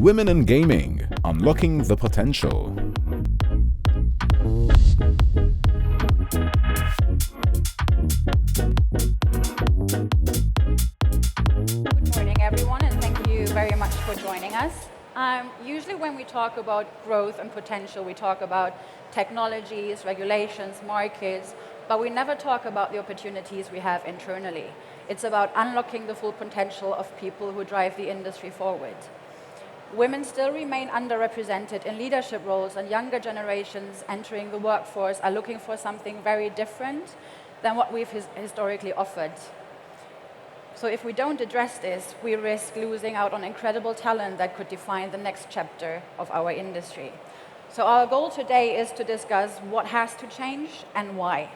Women in Gaming, Unlocking the Potential. Good morning, everyone, and thank you very much for joining us. Usually when we talk about growth and potential, we talk about technologies, regulations, markets, but we never talk about the opportunities we have internally. It's about unlocking the full potential of people who drive the industry forward. Women still remain underrepresented in leadership roles, and younger generations entering the workforce are looking for something very different than what we've historically offered. So if we don't address this, we risk losing out on incredible talent that could define the next chapter of our industry. So our goal today is to discuss what has to change and why.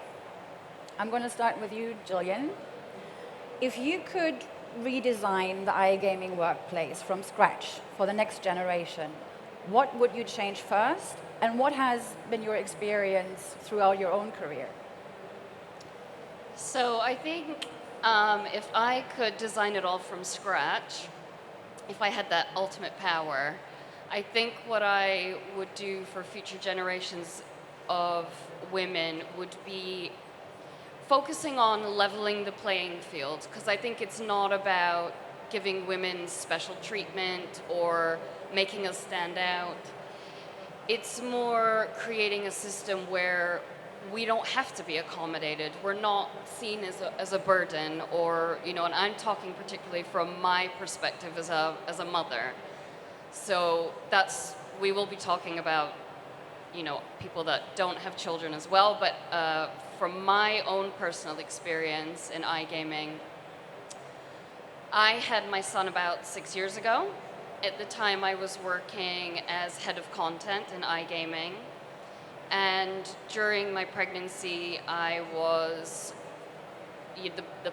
I'm going to start with you, Jillian. If you could redesign the iGaming workplace from scratch for the next generation, what would you change first, and what has been your experience throughout your own career? So I think if I could design it all from scratch, if I had that ultimate power, I think what I would do for future generations of women would be focusing on leveling the playing field, because I think it's not about giving women special treatment or making us stand out. It's more creating a system where we don't have to be accommodated. We're not seen as a burden, or, and I'm talking particularly from my perspective as a mother. So we will be talking about, people that don't have children as well, but from my own personal experience in iGaming, I had my son about 6 years ago. At the time, I was working as head of content in iGaming. And during my pregnancy, the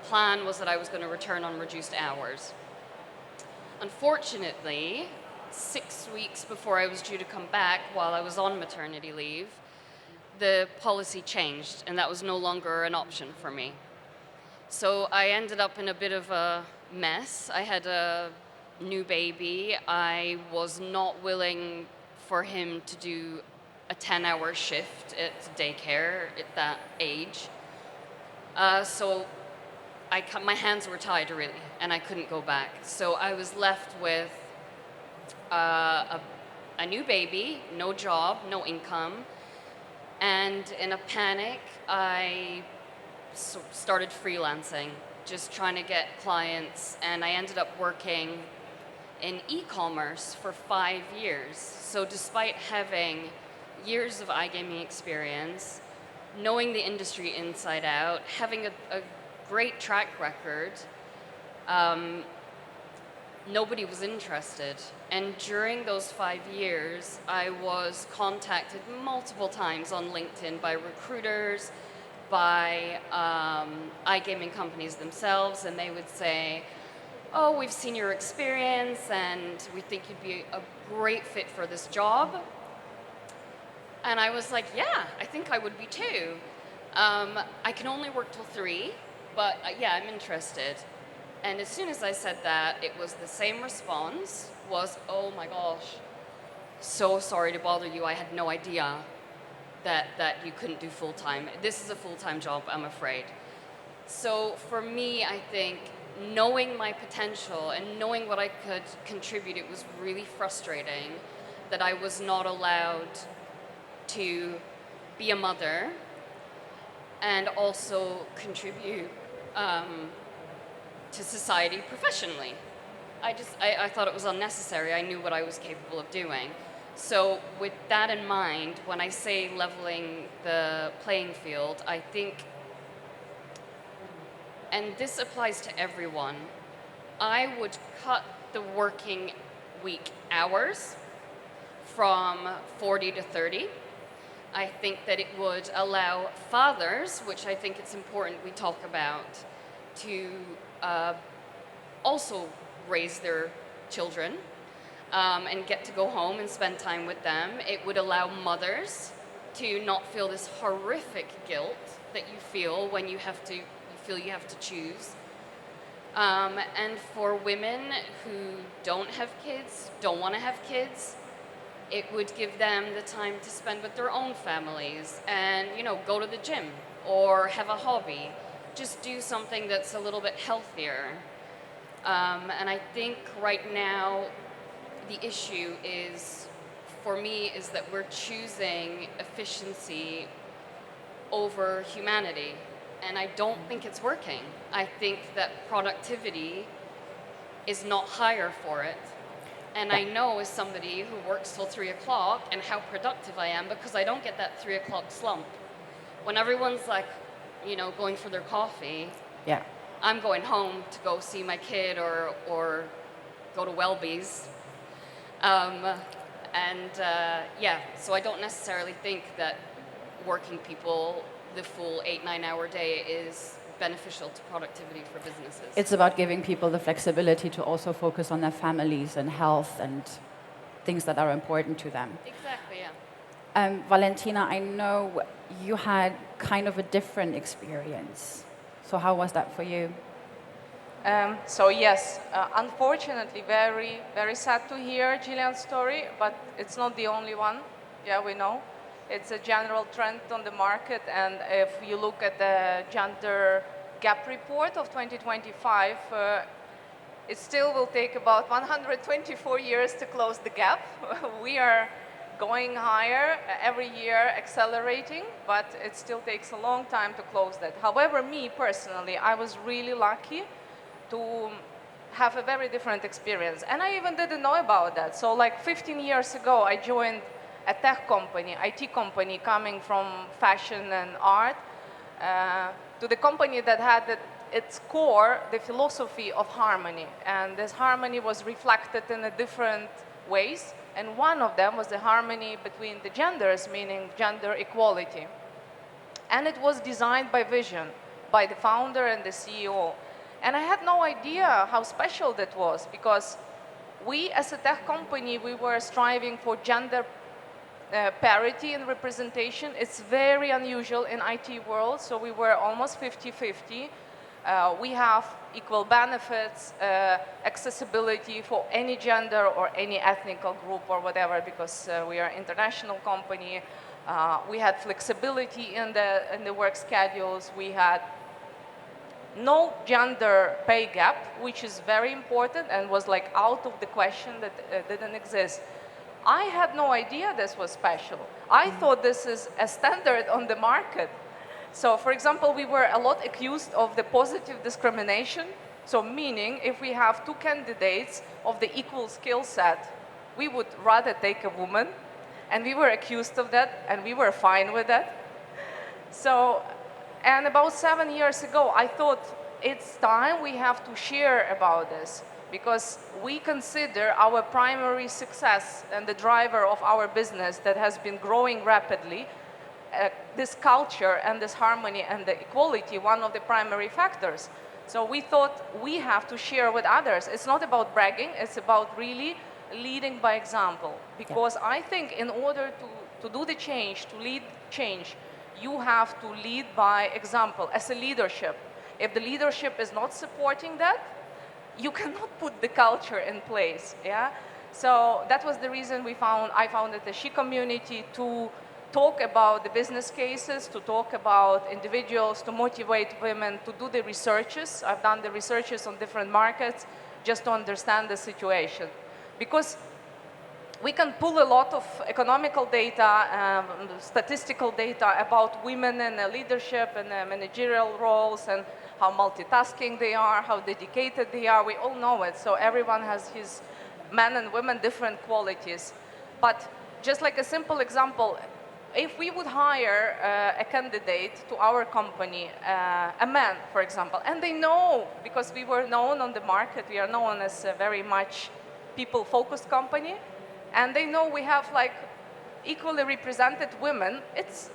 plan was that I was going to return on reduced hours. Unfortunately, 6 weeks before I was due to come back, while I was on maternity leave, the policy changed, and that was no longer an option for me. So I ended up in a bit of a mess. I had a new baby. I was not willing for him to do a 10-hour shift at daycare at that age. So my hands were tied, really, and I couldn't go back. So I was left with a new baby, no job, no income. And in a panic, I started freelancing, just trying to get clients. And I ended up working in e-commerce for 5 years. So despite having years of iGaming experience, knowing the industry inside out, having a great track record, nobody was interested. And during those 5 years, I was contacted multiple times on LinkedIn by recruiters, by iGaming companies themselves, and they would say, "Oh, we've seen your experience, and we think you'd be a great fit for this job." And I was like, yeah, I think I would be too. I can only work till 3, but yeah, I'm interested. And as soon as I said that, it was the same response, was, "Oh my gosh, so sorry to bother you. I had no idea that you couldn't do full-time. This is a full-time job, I'm afraid." So for me, I think knowing my potential and knowing what I could contribute, it was really frustrating that I was not allowed to be a mother and also contribute to society professionally. I thought it was unnecessary. I knew what I was capable of doing. So with that in mind, when I say leveling the playing field, I think, and this applies to everyone, I would cut the working week hours from 40 to 30. I think that it would allow fathers, which I think it's important we talk about, to also raise their children and get to go home and spend time with them. It would allow mothers to not feel this horrific guilt that you feel when you feel you have to choose. And for women who don't have kids, don't want to have kids, it would give them the time to spend with their own families and, you know, go to the gym or have a hobby. Just do something that's a little bit healthier. And I think right now the issue is, for me, is that we're choosing efficiency over humanity. And I don't think it's working. I think that productivity is not higher for it. And I know as somebody who works till 3 o'clock and how productive I am because I don't get that 3 o'clock slump. When everyone's like, you know, going for their coffee, Yeah. I'm going home to go see my kid or go to Welby's. Yeah, so I don't necessarily think that working people the full 8-9 hour day is beneficial to productivity for businesses. It's about giving people the flexibility to also focus on their families and health and things that are important to them. Exactly, yeah. Valentina, I know you had kind of a different experience. So how was that for you? So yes, unfortunately, very, very sad to hear Gillian's story, but it's not the only one. Yeah, we know. It's a general trend on the market, and if you look at the gender gap report of 2025, it still will take about 124 years to close the gap. We are going higher every year, accelerating, but it still takes a long time to close that. However, me personally, I was really lucky to have a very different experience. And I even didn't know about that. So like 15 years ago, I joined a tech company, IT company, coming from fashion and art, to the company that had at its core the philosophy of harmony. And this harmony was reflected in a different ways. And one of them was the harmony between the genders, meaning gender equality. And it was designed by vision, by the founder and the CEO. And I had no idea how special that was, because we as a tech company, we were striving for gender parity in representation. It's very unusual in IT world, so we were almost 50-50. We have equal benefits, accessibility for any gender or any ethnic group or whatever, because we are an international company. We had flexibility in the work schedules. We had no gender pay gap, which is very important and was like out of the question, that didn't exist. I had no idea this was special. I thought this is a standard on the market. So for example, we were a lot accused of the positive discrimination. So meaning if we have two candidates of the equal skill set, we would rather take a woman. And we were accused of that, and we were fine with that. So, and about 7 years ago, I thought it's time we have to share about this, because we consider our primary success and the driver of our business that has been growing rapidly, this culture and this harmony and the equality, one of the primary factors. So we thought we have to share with others. It's not about bragging, it's about really leading by example. Because I think in order to do the change, to lead change, you have to lead by example as a leadership. If the leadership is not supporting that, you cannot put the culture in place, yeah? So that was the reason I founded the She Community, to talk about the business cases, to talk about individuals, to motivate women to do the researches. I've done the researches on different markets just to understand the situation. Because we can pull a lot of economical data, statistical data about women in leadership and managerial roles, and how multitasking they are, how dedicated they are. We all know it. So everyone has his men and women different qualities. But just like a simple example, if we would hire a candidate to our company, a man, for example, and they know, because we were known on the market, we are known as a very much people-focused company, and they know we have like equally represented women, it's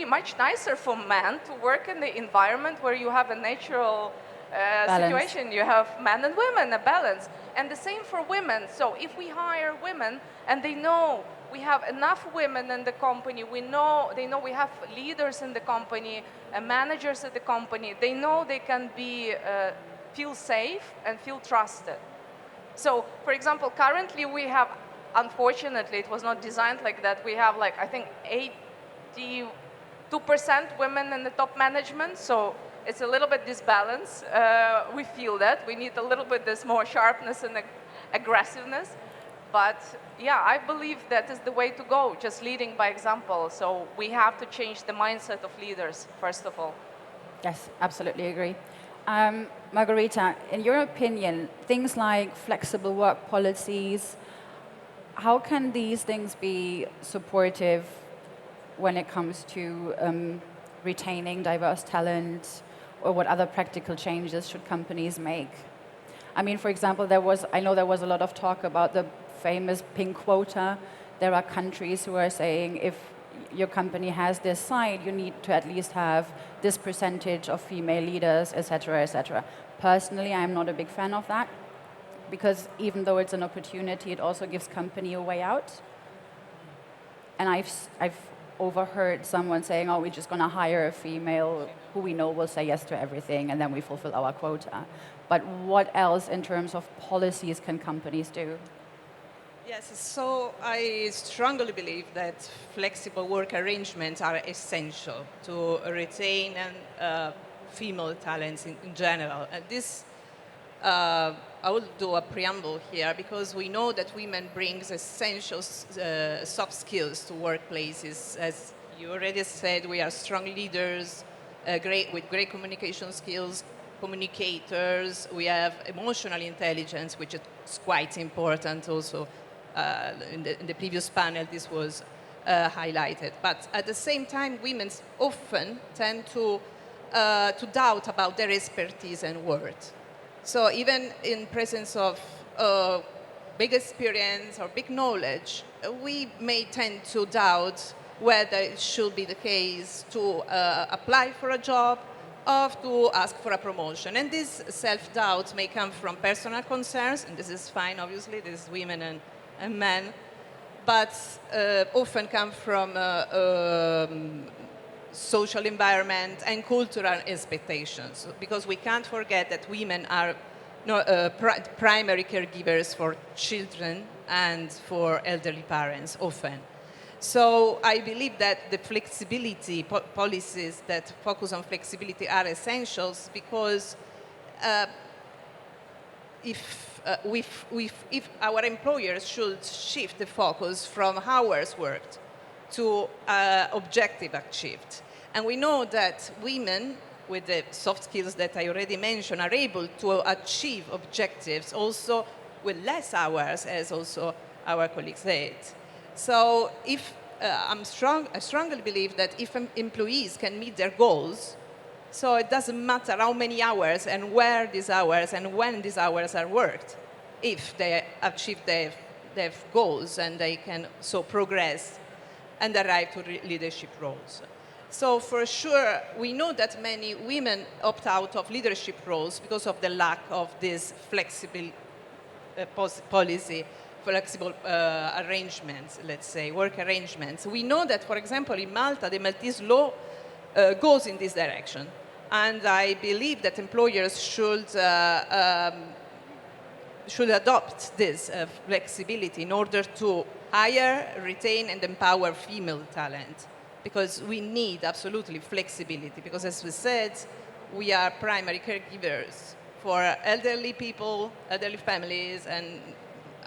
much nicer for men to work in the environment where you have a natural situation. You have men and women, a balance. And the same for women. So if we hire women and they know we have enough women in the company, they know we have leaders in the company, managers at the company, they know they can be feel safe and feel trusted. So, for example, currently we have, unfortunately, it was not designed like that. We have like, I think 82% women in the top management, so it's a little bit disbalanced. We feel that. We need a little bit this more sharpness and aggressiveness. But yeah, I believe that is the way to go, just leading by example. So we have to change the mindset of leaders, first of all. Yes, absolutely agree. Margarita, in your opinion, things like flexible work policies, how can these things be supportive when it comes to retaining diverse talent, or what other practical changes should companies make? I mean, for example, I know there was a lot of talk about the famous pink quota. There are countries who are saying if your company has this side, you need to at least have this percentage of female leaders, etc., etc. Personally, I'm not a big fan of that, because even though it's an opportunity, it also gives company a way out. And I've overheard someone saying, oh, we're just going to hire a female who we know will say yes to everything, and then we fulfill our quota. But what else in terms of policies can companies do? Yes, so I strongly believe that flexible work arrangements are essential to retain female talents in general. And this, I will do a preamble here, because we know that women brings essential soft skills to workplaces. As you already said, we are strong leaders, with great communication skills, communicators. We have emotional intelligence, which is quite important also. In the previous panel, this was highlighted. But at the same time, women often tend to doubt about their expertise and worth. So even in presence of big experience or big knowledge, we may tend to doubt whether it should be the case to apply for a job or to ask for a promotion. And this self-doubt may come from personal concerns, and this is fine, obviously, this is women and men, but often come from social environment and cultural expectations, because we can't forget that women are primary caregivers for children and for elderly parents often. So I believe that the flexibility policies that focus on flexibility are essentials, because if our employers should shift the focus from hours worked to objective achieved. And we know that women, with the soft skills that I already mentioned, are able to achieve objectives also with less hours, as also our colleagues said. So if I strongly believe that if employees can meet their goals, so it doesn't matter how many hours and where these hours and when these hours are worked, if they achieve their goals and they can so progress and arrive to leadership roles. So for sure, we know that many women opt out of leadership roles because of the lack of this flexible policy, flexible arrangements, let's say, work arrangements. We know that, for example, in Malta, the Maltese law goes in this direction. And I believe that employers should adopt this flexibility in order to hire, retain, and empower female talent. Because we need absolutely flexibility. Because as we said, we are primary caregivers for elderly people, elderly families, and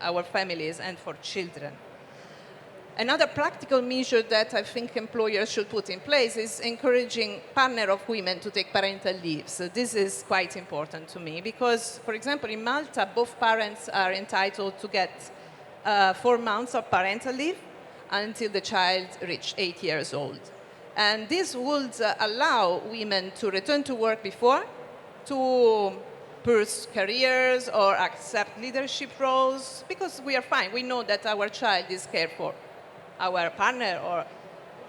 our families, and for children. Another practical measure that I think employers should put in place is encouraging partner of women to take parental leave. So this is quite important to me because, for example, in Malta, both parents are entitled to get 4 months of parental leave until the child reaches 8 years old. And this would allow women to return to work before, to pursue careers or accept leadership roles, because we are fine. We know that our child is cared for. Our partner or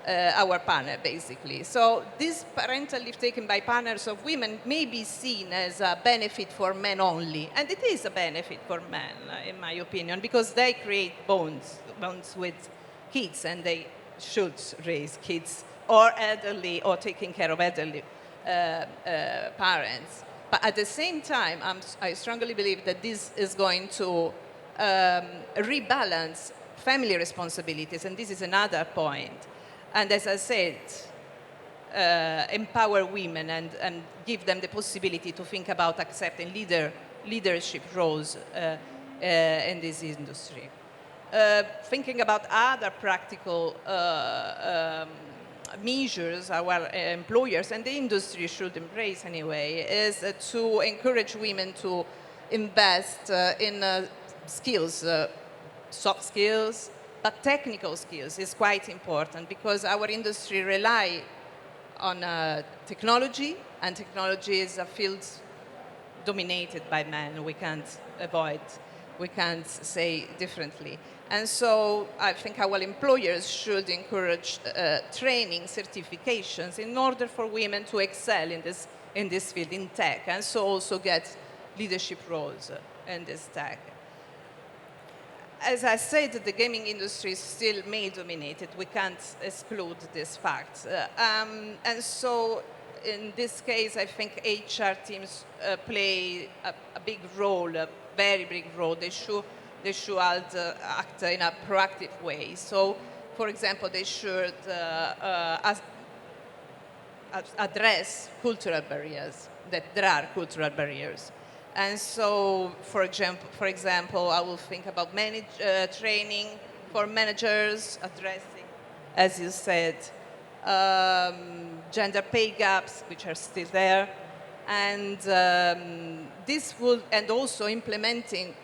our partner, basically. So this parental leave taken by partners of women may be seen as a benefit for men only. And it is a benefit for men, in my opinion, because they create bonds with kids, and they should raise kids or elderly or taking care of elderly parents. But at the same time, I strongly believe that this is going to rebalance family responsibilities, and this is another point. And as I said, empower women and give them the possibility to think about accepting leadership roles in this industry. Thinking about other practical measures our employers and the industry should embrace anyway is to encourage women to invest in skills, soft skills, but technical skills is quite important because our industry rely on technology, and technology is a field dominated by men. We can't say differently. And so I think our employers should encourage training, certifications in order for women to excel in this field, in tech, and so also get leadership roles in this tech. As I said, the gaming industry is still male-dominated. We can't exclude this fact. And so in this case, I think HR teams play a big role, a very big role. They should act in a proactive way. So, for example, they should address cultural barriers, that there are cultural barriers. And so, for example, I will think about training for managers, addressing, as you said, gender pay gaps, which are still there, and and also implementing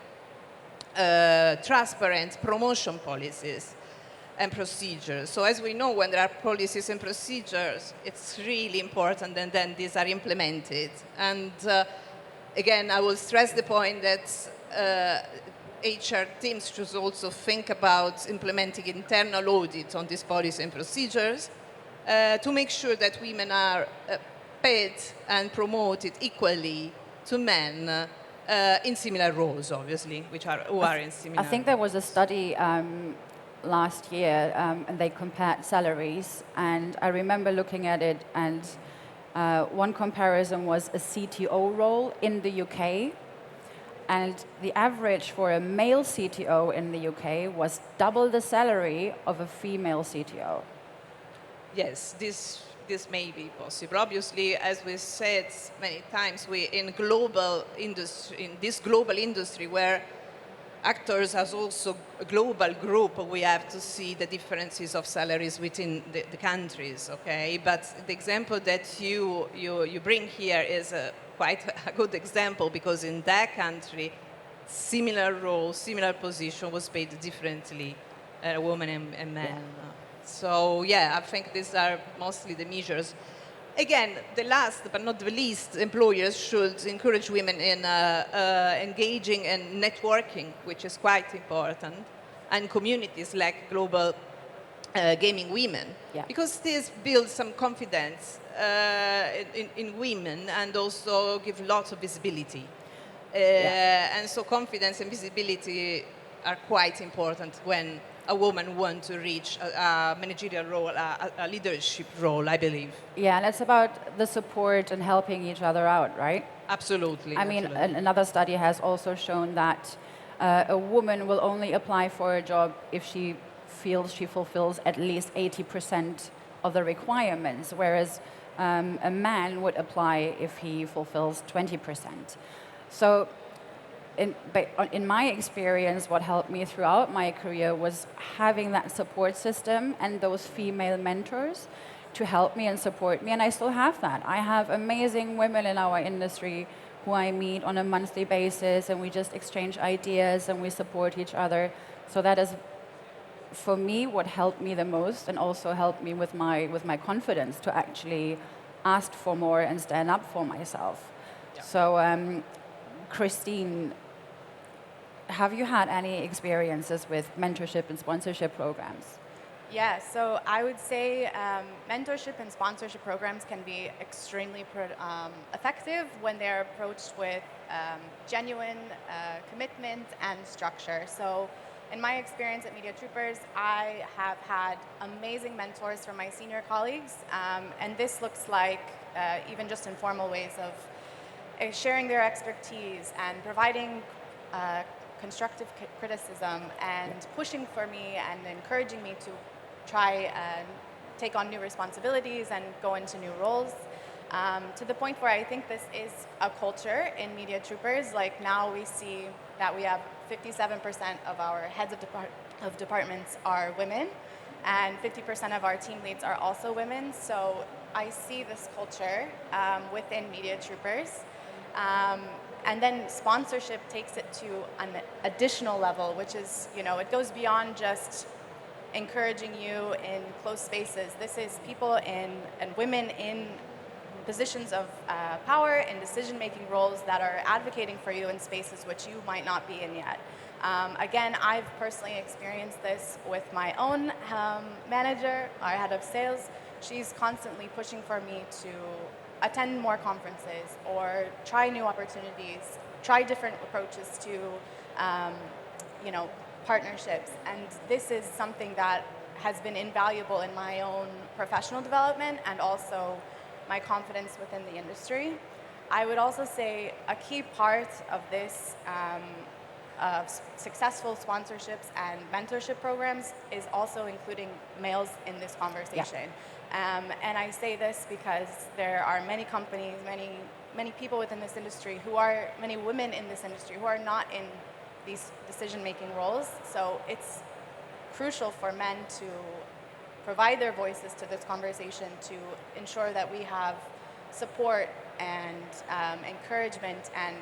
transparent promotion policies and procedures. So as we know, when there are policies and procedures, it's really important and then these are implemented. And again, I will stress the point that HR teams should also think about implementing internal audits on these policies and procedures to make sure that women are paid and promoted equally to men in similar roles, obviously, who are in similar. I think there was a study last year, and they compared salaries, and I remember looking at it, and one comparison was a CTO role in the UK, and the average for a male CTO in the UK was double the salary of a female CTO. Yes, this may be possible. Obviously, as we said many times, in this global industry where actors as also a global group, we have to see the differences of salaries within the countries, okay? But the example that you bring here is quite a good example because in that country, similar role, similar position was paid differently, women and men. Yeah. So yeah, I think these are mostly the measures. Again, the last but not the least, employers should encourage women in engaging in networking, which is quite important, and communities like Global Gaming Women, because this builds some confidence in women and also give lots of visibility. And so confidence and visibility are quite important when a woman wants to reach a managerial role, a leadership role, I believe. Yeah, and it's about the support and helping each other out, right? Absolutely. I mean, another study has also shown that a woman will only apply for a job if she feels she fulfills at least 80% of the requirements, whereas a man would apply if he fulfills 20%. So in my experience, what helped me throughout my career was having that support system and those female mentors to help me and support me, and I still have that. I have amazing women in our industry who I meet on a monthly basis, and we just exchange ideas and we support each other. So that is, for me, what helped me the most, and also helped me with my confidence to actually ask for more and stand up for myself. Yeah. So, Christine, have you had any experiences with mentorship and sponsorship programs? Yeah, so I would say mentorship and sponsorship programs can be extremely effective when they're approached with genuine commitment and structure. So in my experience at Media Troopers, I have had amazing mentors from my senior colleagues, and this looks like even just informal ways of sharing their expertise and providing constructive criticism and pushing for me and encouraging me to try and take on new responsibilities and go into new roles. To the point where I think this is a culture in Media Troopers. Like now we see that we have 57% of our heads of departments are women, and 50% of our team leads are also women. So I see this culture within Media Troopers. And then sponsorship takes it to an additional level, which is, it goes beyond just encouraging you in closed spaces. This is people and women in positions of power and decision-making roles that are advocating for you in spaces which you might not be in yet. Again, I've personally experienced this with my own manager, our head of sales. She's constantly pushing for me to attend more conferences or try new opportunities, try different approaches to, partnerships. And this is something that has been invaluable in my own professional development and also my confidence within the industry. I would also say a key part of this of successful sponsorships and mentorship programs is also including males in this conversation. Yeah. And I say this because there are many companies, many people within this industry many women in this industry who are not in these decision-making roles. So it's crucial for men to provide their voices to this conversation to ensure that we have support and encouragement and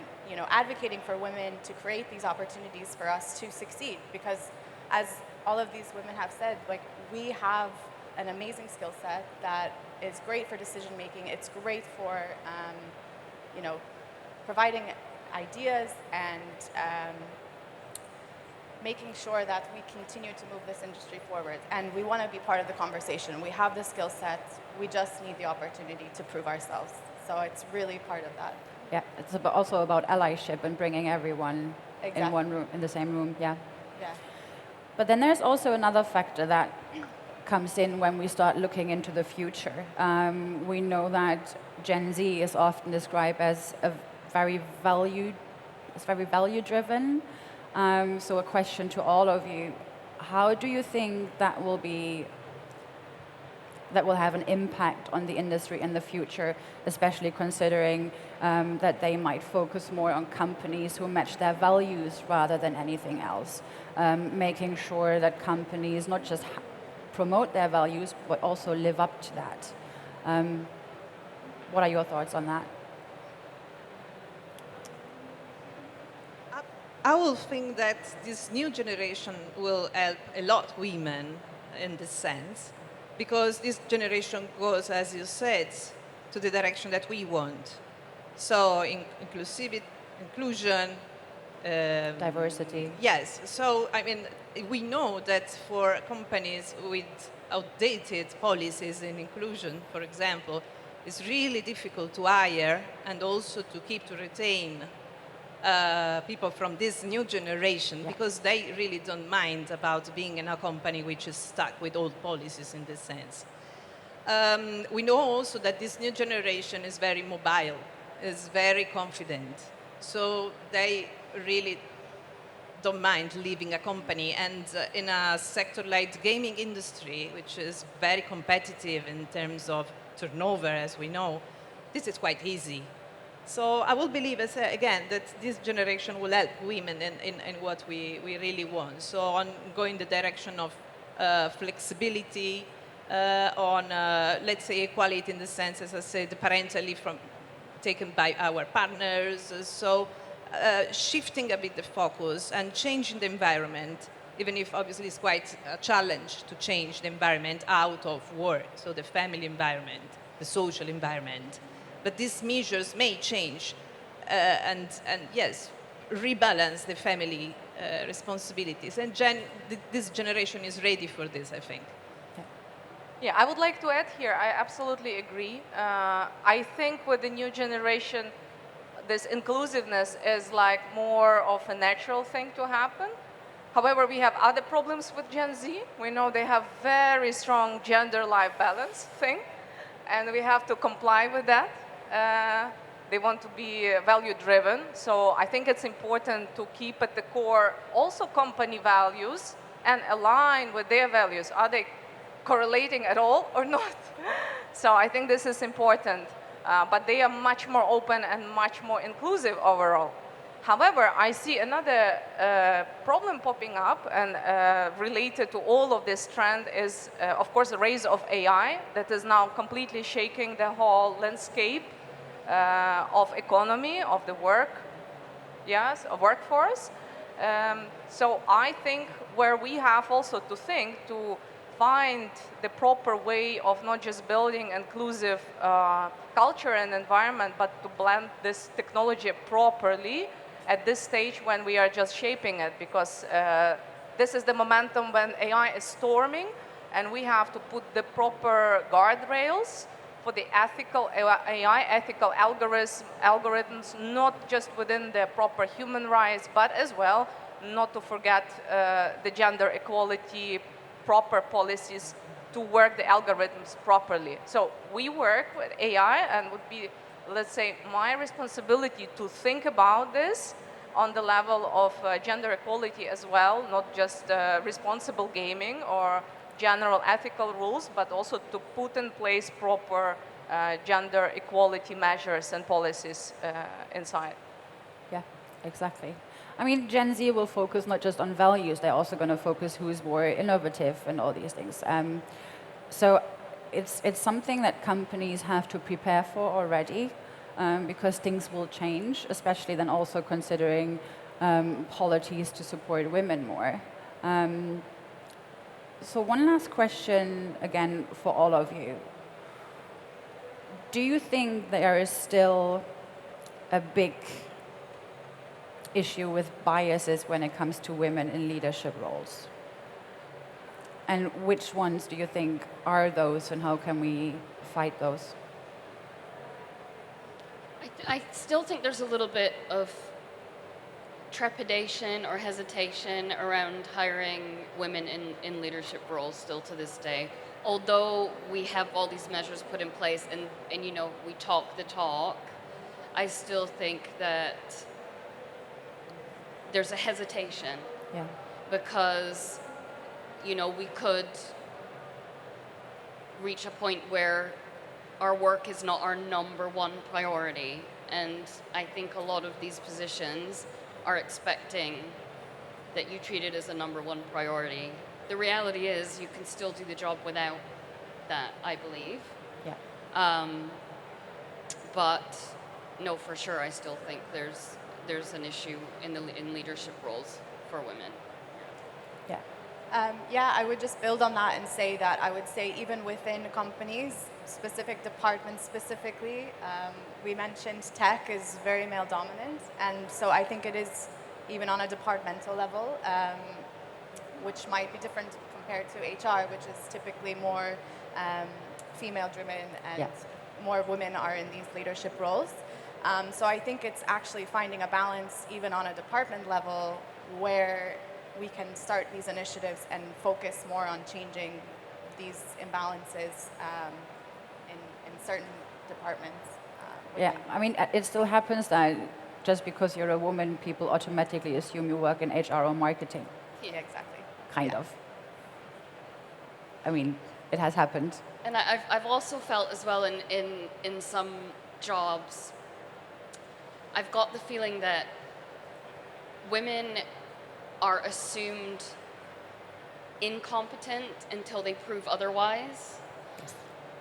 advocating for women to create these opportunities for us to succeed. Because as all of these women have said, like, we have an amazing skill set that is great for decision making. It's great for providing ideas and making sure that we continue to move this industry forward. And we want to be part of the conversation. We have the skill set. We just need the opportunity to prove ourselves. So it's really part of that. Yeah, it's also about allyship and bringing everyone Exactly. in one room, in the same room. Yeah. Yeah. But then there's also another factor that comes in when we start looking into the future. We know that Gen Z is often described as very value-driven. So a question to all of you: how do you think that will have an impact on the industry in the future, especially considering that they might focus more on companies who match their values rather than anything else, making sure that companies not just promote their values but also live up to that. What are your thoughts on that? I will think that this new generation will help a lot women in this sense, because this generation goes, as you said, to the direction that we want. So inclusion, Diversity. yes. So, I mean, we know that for companies with outdated policies in inclusion, for example, it's really difficult to hire and also to retain people from this new generation, because they really don't mind about being in a company which is stuck with old policies in this sense. We know also that this new generation is very mobile, is very confident. So they really don't mind leaving a company. And in a sector like gaming industry, which is very competitive in terms of turnover, as we know, this is quite easy. So I will believe, again, that this generation will help women in what we really want. So on going the direction of flexibility, on, let's say, equality in the sense, as I said, parentally taken by our partners. So shifting a bit the focus and changing the environment, even if obviously it's quite a challenge to change the environment out of work, so the family environment, the social environment. But these measures may change and yes, rebalance the family responsibilities. And this generation is ready for this, I think. Yeah, I would like to add here, I absolutely agree. I think with the new generation, this inclusiveness is like more of a natural thing to happen. However, we have other problems with Gen Z. We know they have very strong gender-life balance thing, and we have to comply with that. They want to be value-driven. So I think it's important to keep at the core also company values and align with their values. Are they correlating at all or not? So I think this is important. But they are much more open and much more inclusive overall. However, I see another problem popping up and related to all of this trend is, of course, the rise of AI that is now completely shaking the whole landscape of economy, of the workforce. So I think where we have also to think to find the proper way of not just building inclusive culture and environment, but to blend this technology properly at this stage when we are just shaping it, because this is the momentum when AI is storming, and we have to put the proper guardrails for the ethical AI, ethical algorithms, not just within the proper human rights, but as well not to forget the gender equality, proper policies to work the algorithms properly. So we work with AI, and would be, let's say, my responsibility to think about this on the level of gender equality as well, not just responsible gaming or general ethical rules, but also to put in place proper gender equality measures and policies inside. Yeah, exactly. I mean, Gen Z will focus not just on values, they're also going to focus who's more innovative and all these things. So it's something that companies have to prepare for already, because things will change, especially then also considering policies to support women more. So one last question, again, for all of you. Do you think there is still a big issue with biases when it comes to women in leadership roles? And which ones do you think are those, and how can we fight those? I still think there's a little bit of trepidation or hesitation around hiring women in leadership roles still to this day. Although we have all these measures put in place and you know, we talk the talk, I still think that there's a hesitation. Yeah. Because, you know, we could reach a point where our work is not our number one priority. And I think a lot of these positions are expecting that you treat it as a number one priority. The reality is you can still do the job without that, I believe. Yeah. But no, for sure, I still think there's an issue in leadership roles for women. Yeah. Yeah, I would just build on that and say that I would say even within companies, specific departments specifically, we mentioned tech is very male dominant, and so I think it is even on a departmental level, which might be different compared to HR, which is typically more female driven, and more women are in these leadership roles. So I think it's actually finding a balance even on a department level where we can start these initiatives and focus more on changing these imbalances in certain departments. Yeah, I mean, it still happens that just because you're a woman, people automatically assume you work in HR or marketing. Yeah, exactly. Kind of. I mean, it has happened. And I've also felt as well in some jobs, I've got the feeling that women are assumed incompetent until they prove otherwise,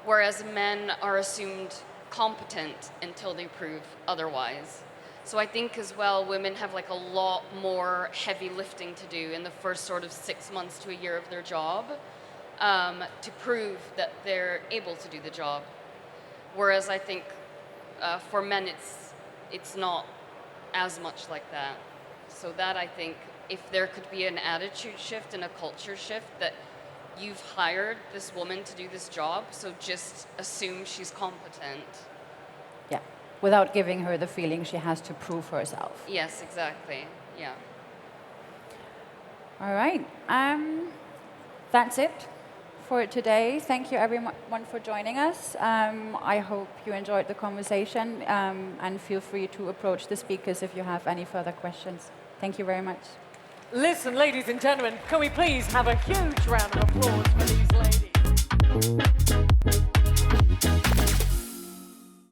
whereas men are assumed competent until they prove otherwise. So I think as well, women have like a lot more heavy lifting to do in the first sort of 6 months to a year of their job to prove that they're able to do the job. Whereas I think for men, it's not as much like that. So that I think if there could be an attitude shift and a culture shift that you've hired this woman to do this job, so just assume she's competent. Yeah, without giving her the feeling she has to prove herself. Yes, exactly. Yeah. All right. That's it for today. Thank you, everyone, for joining us. I hope you enjoyed the conversation, and feel free to approach the speakers if you have any further questions. Thank you very much. Listen, ladies and gentlemen, can we please have a huge round of applause for these ladies?